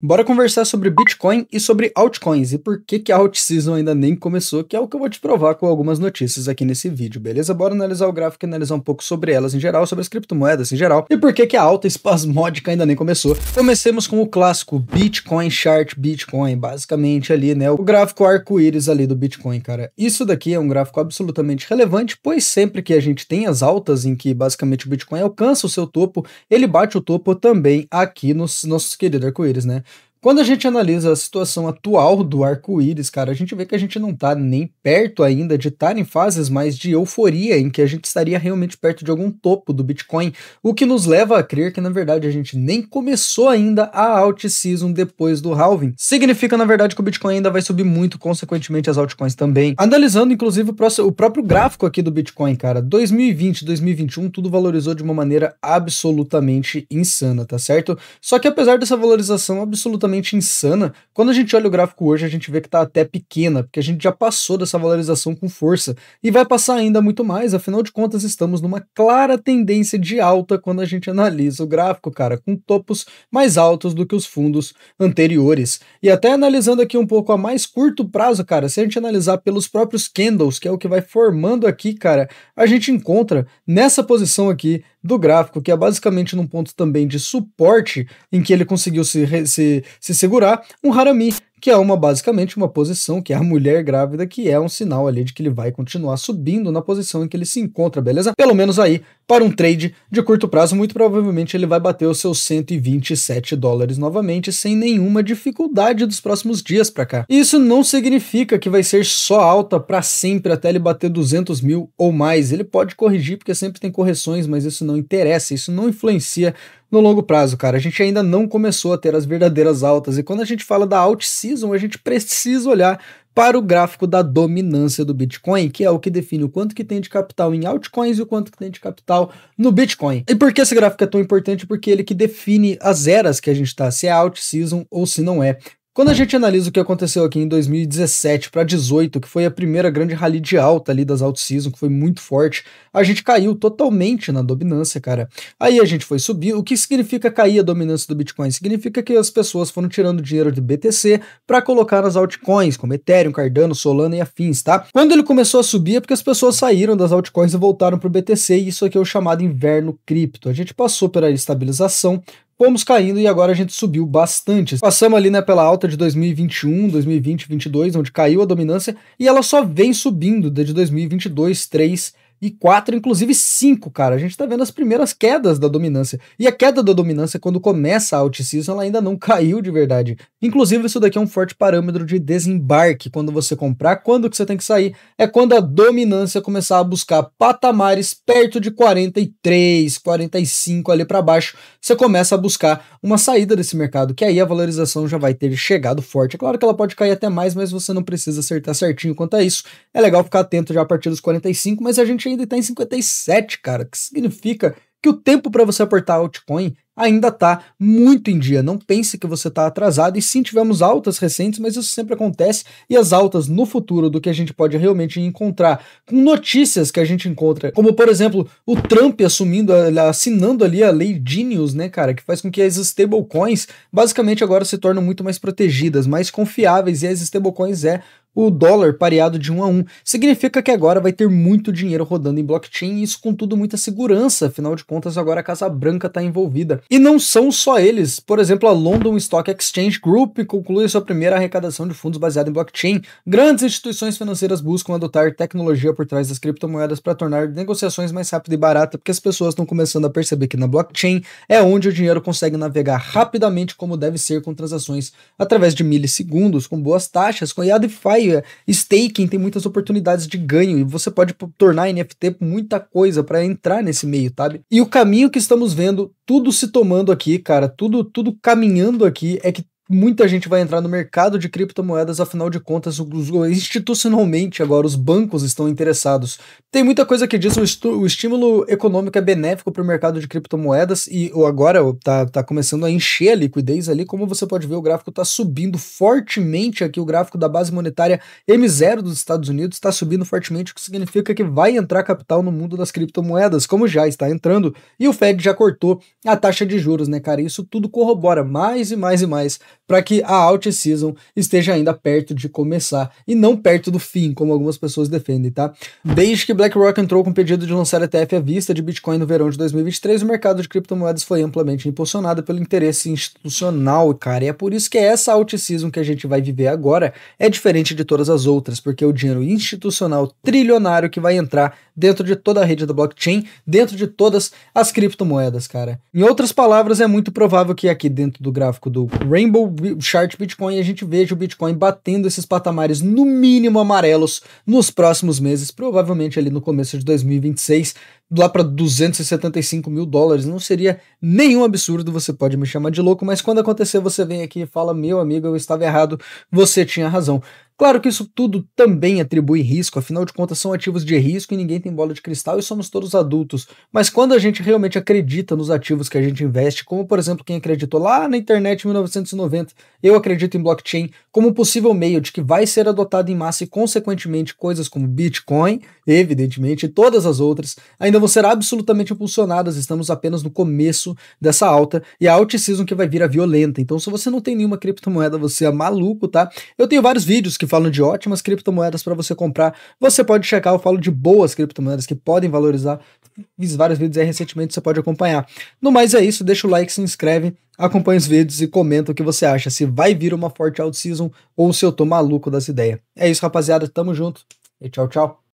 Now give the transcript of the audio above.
Bora conversar sobre Bitcoin e sobre altcoins e por que a alt season ainda nem começou, que é o que eu vou te provar com algumas notícias aqui nesse vídeo, beleza? Bora analisar o gráfico e analisar um pouco sobre elas em geral, sobre as criptomoedas em geral e por que a alta espasmódica ainda nem começou. Comecemos com o clássico Bitcoin Chart Bitcoin, basicamente ali, né, o gráfico arco-íris ali do Bitcoin, cara. Isso daqui é um gráfico absolutamente relevante, pois sempre que a gente tem as altas em que basicamente o Bitcoin alcança o seu topo, ele bate o topo também aqui no nosso querido arco-íris, né? Quando a gente analisa a situação atual do arco-íris, cara, a gente vê que a gente não tá nem perto ainda de estar em fases mais de euforia, em que a gente estaria realmente perto de algum topo do Bitcoin, o que nos leva a crer que, na verdade, a gente nem começou ainda a alt season depois do halving. Significa, na verdade, que o Bitcoin ainda vai subir muito, consequentemente as altcoins também. Analisando, inclusive, o próprio gráfico aqui do Bitcoin, cara, 2020, 2021, tudo valorizou de uma maneira absolutamente insana, tá certo? Só que apesar dessa valorização absolutamente insana, quando a gente olha o gráfico hoje, a gente vê que tá até pequena, porque a gente já passou dessa valorização com força e vai passar ainda muito mais, afinal de contas estamos numa clara tendência de alta quando a gente analisa o gráfico, cara, com topos mais altos do que os fundos anteriores. E até analisando aqui um pouco a mais curto prazo, cara, se a gente analisar pelos próprios candles, que é o que vai formando aqui, cara, a gente encontra nessa posição aqui do gráfico, que é basicamente num ponto também de suporte, em que ele conseguiu se segurar, um harami, que é basicamente uma posição, que é a mulher grávida, que é um sinal ali de que ele vai continuar subindo na posição em que ele se encontra, beleza? Pelo menos aí, para um trade de curto prazo, muito provavelmente ele vai bater os seus 127 dólares novamente, sem nenhuma dificuldade dos próximos dias para cá. Isso não significa que vai ser só alta para sempre até ele bater 200 mil ou mais. Ele pode corrigir, porque sempre tem correções, mas isso não interessa, isso não influencia no longo prazo, cara. A gente ainda não começou a ter as verdadeiras altas, e quando a gente fala da alt season, a gente precisa olhar para o gráfico da dominância do Bitcoin, que é o que define o quanto que tem de capital em altcoins e o quanto que tem de capital no Bitcoin. E por que esse gráfico é tão importante? Porque ele que define as eras que a gente tá, se é alt season ou se não é. Quando a gente analisa o que aconteceu aqui em 2017 para 2018, que foi a primeira grande rally de alta ali das alt season, que foi muito forte, a gente caiu totalmente na dominância, cara. Aí a gente foi subir. O que significa cair a dominância do Bitcoin? Significa que as pessoas foram tirando dinheiro de BTC para colocar nas altcoins, como Ethereum, Cardano, Solana e afins, tá? Quando ele começou a subir é porque as pessoas saíram das altcoins e voltaram pro BTC, e isso aqui é o chamado inverno cripto. A gente passou pela estabilização, fomos caindo e agora a gente subiu bastante. Passamos ali, né, pela alta de 2021, 2020, 2022, onde caiu a dominância, e ela só vem subindo desde 2022, 3 e 4, inclusive 5, cara. A gente tá vendo as primeiras quedas da dominância. E a queda da dominância, quando começa a alt season, ela ainda não caiu de verdade. Inclusive, isso daqui é um forte parâmetro de desembarque. Quando você comprar, quando que você tem que sair? É quando a dominância começar a buscar patamares perto de 43, 45 ali para baixo. Você começa a buscar uma saída desse mercado, que aí a valorização já vai ter chegado forte. É claro que ela pode cair até mais, mas você não precisa acertar certinho quanto a isso. É legal ficar atento já a partir dos 45, mas a gente ainda está em 57, cara, que significa que o tempo para você aportar altcoin ainda tá muito em dia. Não pense que você tá atrasado, e sim, tivemos altas recentes, mas isso sempre acontece, e as altas no futuro do que a gente pode realmente encontrar com notícias que a gente encontra, como por exemplo, o Trump assinando ali a lei Genius, né, cara, que faz com que as stablecoins basicamente agora se tornem muito mais protegidas, mais confiáveis, e as stablecoins o dólar pareado de 1 a 1. Significa que agora vai ter muito dinheiro rodando em blockchain, e isso com tudo muita segurança, afinal de contas agora a Casa Branca está envolvida. E não são só eles, por exemplo, a London Stock Exchange Group conclui sua primeira arrecadação de fundos baseada em blockchain. Grandes instituições financeiras buscam adotar tecnologia por trás das criptomoedas para tornar negociações mais rápidas e baratas, porque as pessoas estão começando a perceber que na blockchain é onde o dinheiro consegue navegar rapidamente como deve ser, com transações através de milissegundos, com boas taxas, com DeFi, staking, tem muitas oportunidades de ganho, e você pode tornar NFT muita coisa para entrar nesse meio, sabe? E o caminho que estamos vendo, tudo se tomando aqui, cara, tudo caminhando aqui, é que muita gente vai entrar no mercado de criptomoedas, afinal de contas, institucionalmente agora os bancos estão interessados. Tem muita coisa que diz o estímulo econômico é benéfico para o mercado de criptomoedas, e agora tá começando a encher a liquidez ali. Como você pode ver, o gráfico está subindo fortemente aqui, o gráfico da base monetária M0 dos Estados Unidos está subindo fortemente, o que significa que vai entrar capital no mundo das criptomoedas, como já está entrando, e o Fed já cortou a taxa de juros, né, cara? Isso tudo corrobora mais e mais e mais para que a alt season esteja ainda perto de começar e não perto do fim, como algumas pessoas defendem, tá? Desde que BlackRock entrou com o pedido de lançar ETF à vista de Bitcoin no verão de 2023, o mercado de criptomoedas foi amplamente impulsionado pelo interesse institucional, cara, e é por isso que essa alt season que a gente vai viver agora é diferente de todas as outras, porque o dinheiro institucional trilionário que vai entrar dentro de toda a rede da blockchain, dentro de todas as criptomoedas, cara. Em outras palavras, é muito provável que aqui dentro do gráfico do Rainbow Chart Bitcoin a gente veja o Bitcoin batendo esses patamares no mínimo amarelos nos próximos meses, provavelmente ali no começo de 2026, lá para 275 mil dólares. Não seria nenhum absurdo, você pode me chamar de louco, mas quando acontecer você vem aqui e fala, meu amigo, eu estava errado, você tinha razão. Claro que isso tudo também atribui risco, afinal de contas são ativos de risco e ninguém tem bola de cristal e somos todos adultos. Mas quando a gente realmente acredita nos ativos que a gente investe, como por exemplo quem acreditou lá na internet em 1990, eu acredito em blockchain como um possível meio de que vai ser adotado em massa e consequentemente coisas como Bitcoin, evidentemente, e todas as outras, ainda vão ser absolutamente impulsionadas, estamos apenas no começo dessa alta e a alt season que vai vir a violenta. Então se você não tem nenhuma criptomoeda, você é maluco, tá? Eu tenho vários vídeos que falam de ótimas criptomoedas para você comprar. Você pode checar, eu falo de boas criptomoedas que podem valorizar. Fiz vários vídeos aí recentemente, você pode acompanhar. No mais é isso, deixa o like, se inscreve, acompanha os vídeos e comenta o que você acha, se vai vir uma forte alt season ou se eu tô maluco das ideias. É isso, rapaziada, tamo junto e tchau, tchau.